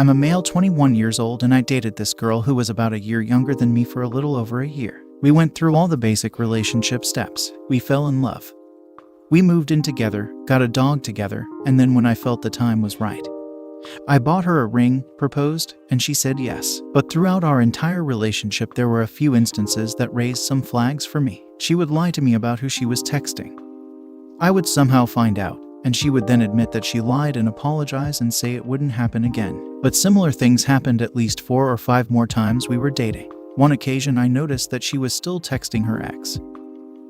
I'm a male 21 years old and I dated this girl who was about a year younger than me for a little over a year. We went through all the basic relationship steps. We fell in love. We moved in together, got a dog together, and then when I felt the time was right, I bought her a ring, proposed, and she said yes. But throughout our entire relationship there were a few instances that raised some flags for me. She would lie to me about who she was texting. I would somehow find out, and she would then admit that she lied and apologize and say it wouldn't happen again. But similar things happened at least 4 or 5 more times we were dating. One occasion I noticed that she was still texting her ex,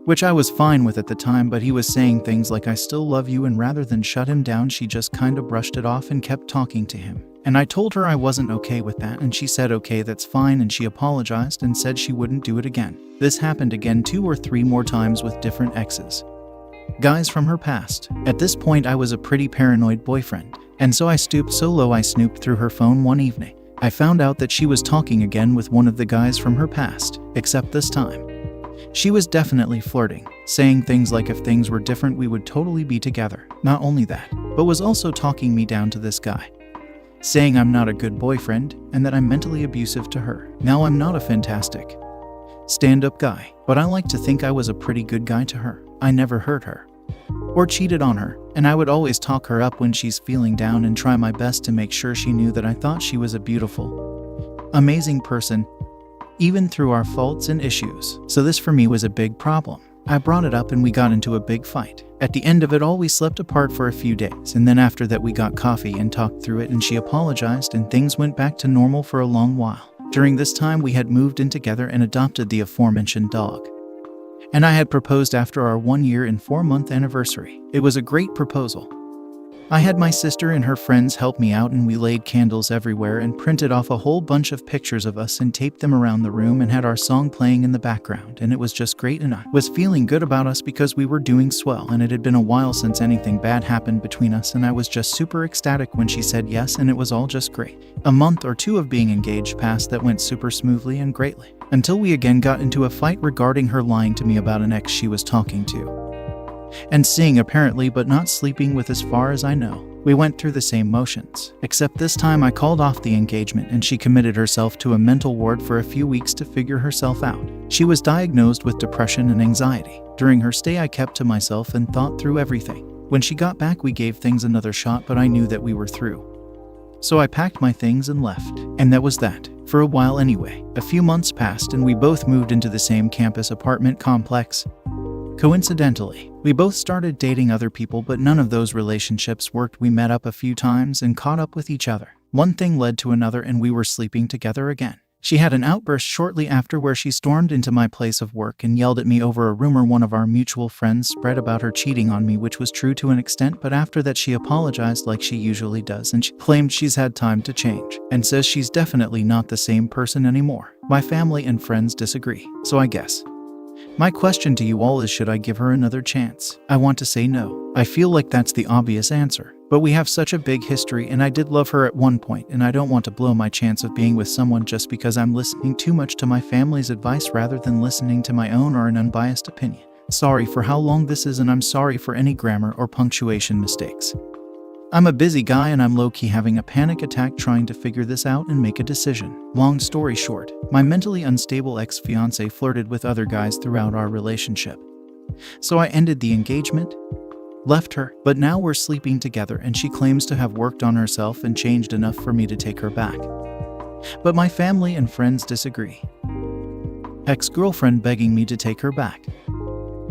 which I was fine with at the time, but he was saying things like "I still love you," and rather than shut him down she just kinda brushed it off and kept talking to him. And I told her I wasn't okay with that, and she said okay, that's fine, and she apologized and said she wouldn't do it again. This happened again 2 or 3 more times with different exes, guys from her past. At this point I was a pretty paranoid boyfriend, and so I stooped so low I snooped through her phone one evening. I found out that she was talking again with one of the guys from her past, except this time she was definitely flirting, saying things like if things were different we would totally be together. Not only that, but was also talking me down to this guy, saying I'm not a good boyfriend and that I'm mentally abusive to her. Now I'm not a fantastic stand-up guy, but I like to think I was a pretty good guy to her. I never hurt her or cheated on her, and I would always talk her up when she's feeling down and try my best to make sure she knew that I thought she was a beautiful, amazing person, even through our faults and issues. So this for me was a big problem. I brought it up and we got into a big fight. At the end of it all we slept apart for a few days, and then after that we got coffee and talked through it and she apologized and things went back to normal for a long while. During this time we had moved in together and adopted the aforementioned dog. And I had proposed after our 1 year and 4-month anniversary. It was a great proposal. I had my sister and her friends help me out, and we laid candles everywhere and printed off a whole bunch of pictures of us and taped them around the room and had our song playing in the background, and it was just great, and I was feeling good about us because we were doing swell, and it had been a while since anything bad happened between us, and I was just super ecstatic when she said yes, and it was all just great. A month or 2 of being engaged passed that went super smoothly and greatly, until we again got into a fight regarding her lying to me about an ex she was talking to and seeing apparently, but not sleeping with as far as I know. We went through the same motions, except this time I called off the engagement and she committed herself to a mental ward for a few weeks to figure herself out. She was diagnosed with depression and anxiety. During her stay I kept to myself and thought through everything. When she got back we gave things another shot, but I knew that we were through. So I packed my things and left. And that was that. For a while anyway. A few months passed and we both moved into the same campus apartment complex. Coincidentally, we both started dating other people, but none of those relationships worked. We met up a few times and caught up with each other. One thing led to another and we were sleeping together again. She had an outburst shortly after where she stormed into my place of work and yelled at me over a rumor one of our mutual friends spread about her cheating on me, which was true to an extent, but after that she apologized like she usually does, and she claimed she's had time to change and says she's definitely not the same person anymore. My family and friends disagree, so I guess my question to you all is, should I give her another chance? I want to say no. I feel like that's the obvious answer. But we have such a big history and I did love her at one point, and I don't want to blow my chance of being with someone just because I'm listening too much to my family's advice rather than listening to my own or an unbiased opinion. Sorry for how long this is, and I'm sorry for any grammar or punctuation mistakes. I'm a busy guy and I'm low-key having a panic attack trying to figure this out and make a decision. Long story short, my mentally unstable ex-fiance flirted with other guys throughout our relationship. So I ended the engagement, left her, but now we're sleeping together and she claims to have worked on herself and changed enough for me to take her back. But my family and friends disagree. Ex-girlfriend begging me to take her back.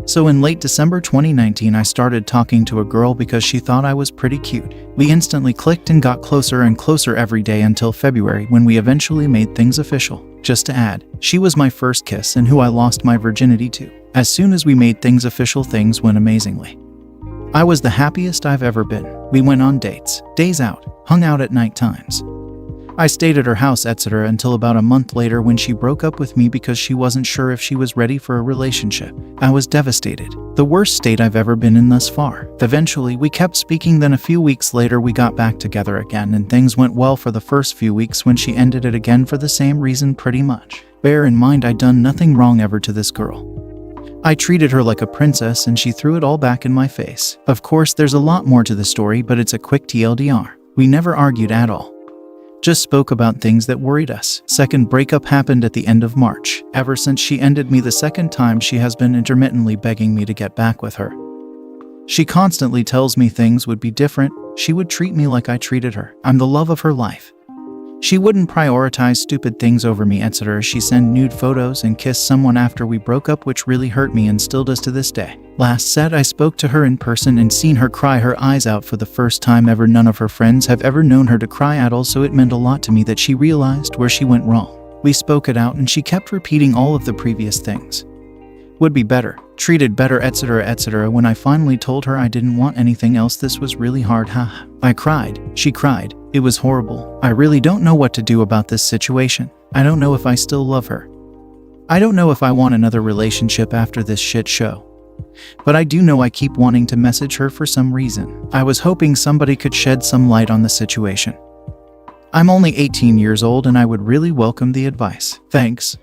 So in late December 2019 I started talking to a girl because she thought I was pretty cute. We instantly clicked and got closer and closer every day until February, when we eventually made things official. Just to add, she was my first kiss and who I lost my virginity to. As soon as we made things official, things went amazingly. I was the happiest I've ever been. We went on dates, days out, hung out at night times. I stayed at her house, etc., until about a month later when she broke up with me because she wasn't sure if she was ready for a relationship. I was devastated. The worst state I've ever been in thus far. Eventually, we kept speaking, then a few weeks later we got back together again and things went well for the first few weeks when she ended it again for the same reason pretty much. Bear in mind I'd done nothing wrong ever to this girl. I treated her like a princess and she threw it all back in my face. Of course, there's a lot more to the story, but it's a quick TLDR. We never argued at all. Just spoke about things that worried us. Second breakup happened at the end of March. Ever since she ended me the second time, she has been intermittently begging me to get back with her. She constantly tells me things would be different. She would treat me like I treated her. I'm the love of her life. She wouldn't prioritize stupid things over me, etc. She sent nude photos and kissed someone after we broke up, which really hurt me and still does to this day. Last said I spoke to her in person and seen her cry her eyes out for the first time ever. None of her friends have ever known her to cry at all, so it meant a lot to me that she realized where she went wrong. We spoke it out and she kept repeating all of the previous things. Would be better, treated better, etc. etc. When I finally told her I didn't want anything else, this was really hard. I cried. She cried. It was horrible. I really don't know what to do about this situation. I don't know if I still love her. I don't know if I want another relationship after this shit show. But I do know I keep wanting to message her for some reason. I was hoping somebody could shed some light on the situation. I'm only 18 years old and I would really welcome the advice. Thanks.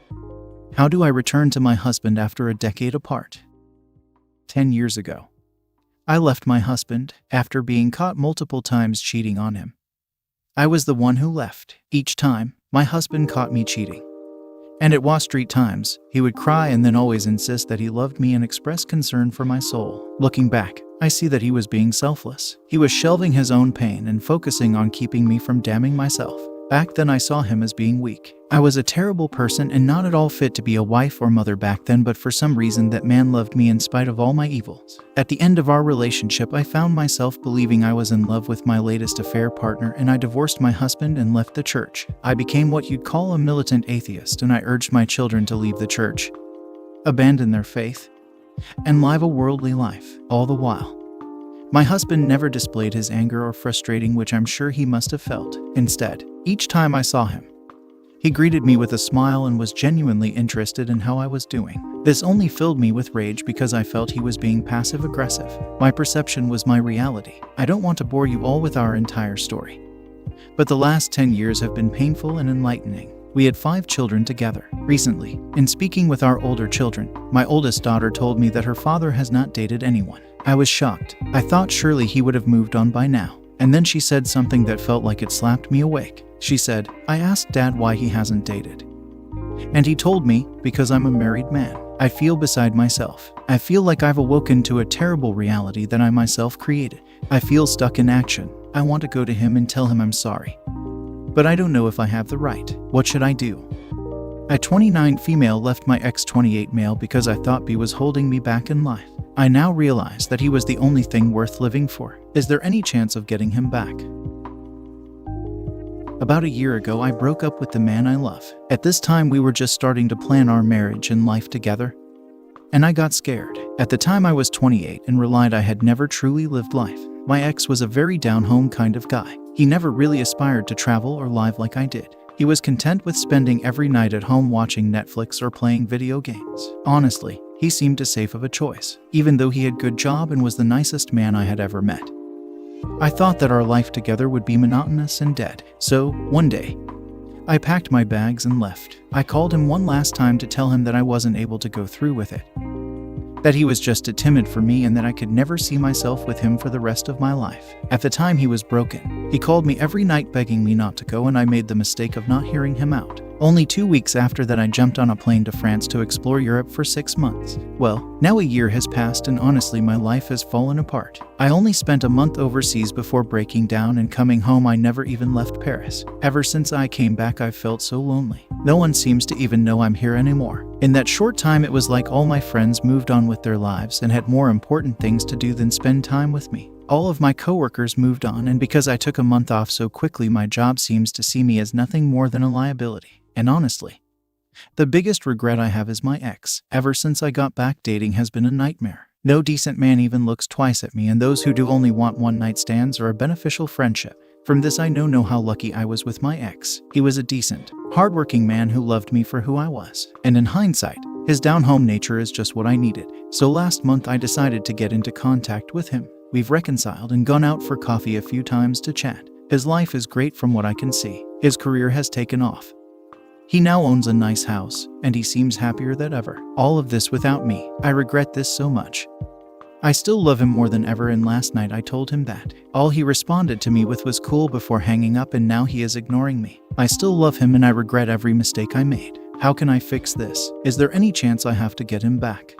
How do I return to my husband after a decade apart? 10 years ago, I left my husband after being caught multiple times cheating on him. I was the one who left. Each time, my husband caught me cheating. And it was 3 times. He would cry and then always insist that he loved me and express concern for my soul. Looking back, I see that he was being selfless. He was shelving his own pain and focusing on keeping me from damning myself. Back then I saw him as being weak. I was a terrible person and not at all fit to be a wife or mother back then, but for some reason that man loved me in spite of all my evils. At the end of our relationship, I found myself believing I was in love with my latest affair partner, and I divorced my husband and left the church. I became what you'd call a militant atheist, and I urged my children to leave the church, abandon their faith, and live a worldly life. All the while, my husband never displayed his anger or frustration, which I'm sure he must have felt. Instead, each time I saw him, he greeted me with a smile and was genuinely interested in how I was doing. This only filled me with rage because I felt he was being passive-aggressive. My perception was my reality. I don't want to bore you all with our entire story, but the last 10 years have been painful and enlightening. We had 5 children together. Recently, in speaking with our older children, my oldest daughter told me that her father has not dated anyone. I was shocked. I thought surely he would have moved on by now. And then she said something that felt like it slapped me awake. She said, I asked Dad why he hasn't dated. And he told me, because I'm a married man. I feel beside myself. I feel like I've awoken to a terrible reality that I myself created. I feel stuck in action. I want to go to him and tell him I'm sorry. But I don't know if I have the right. What should I do? At 29 female left my ex 28 male because I thought he was holding me back in life. I now realize that he was the only thing worth living for. Is there any chance of getting him back? About a year ago, I broke up with the man I love. At this time, we were just starting to plan our marriage and life together, and I got scared. At the time, I was 28 and realized I had never truly lived life. My ex was a very down-home kind of guy. He never really aspired to travel or live like I did. He was content with spending every night at home watching Netflix or playing video games. Honestly, he seemed as safe of a choice, even though he had a good job and was the nicest man I had ever met. I thought that our life together would be monotonous and dead. So, one day, I packed my bags and left. I called him one last time to tell him that I wasn't able to go through with it, that he was just too timid for me and that I could never see myself with him for the rest of my life. At the time, he was broken. He called me every night begging me not to go, and I made the mistake of not hearing him out. Only 2 weeks after that, I jumped on a plane to France to explore Europe for 6 months. Well, now a year has passed and honestly my life has fallen apart. I only spent a month overseas before breaking down and coming home. I never even left Paris. Ever since I came back, I've felt so lonely. No one seems to even know I'm here anymore. In that short time, it was like all my friends moved on with their lives and had more important things to do than spend time with me. All of my coworkers moved on, and because I took a month off so quickly, my job seems to see me as nothing more than a liability. And honestly, the biggest regret I have is my ex. Ever since I got back, dating has been a nightmare. No decent man even looks twice at me, and those who do only want one-night stands or a beneficial friendship. From this, I know how lucky I was with my ex. He was a decent, hardworking man who loved me for who I was. And in hindsight, his down-home nature is just what I needed. So last month, I decided to get into contact with him. We've reconciled and gone out for coffee a few times to chat. His life is great from what I can see. His career has taken off. He now owns a nice house, and he seems happier than ever. All of this without me. I regret this so much. I still love him more than ever, and last night I told him that. All he responded to me with was cool before hanging up, and now he is ignoring me. I still love him and I regret every mistake I made. How can I fix this? Is there any chance I have to get him back?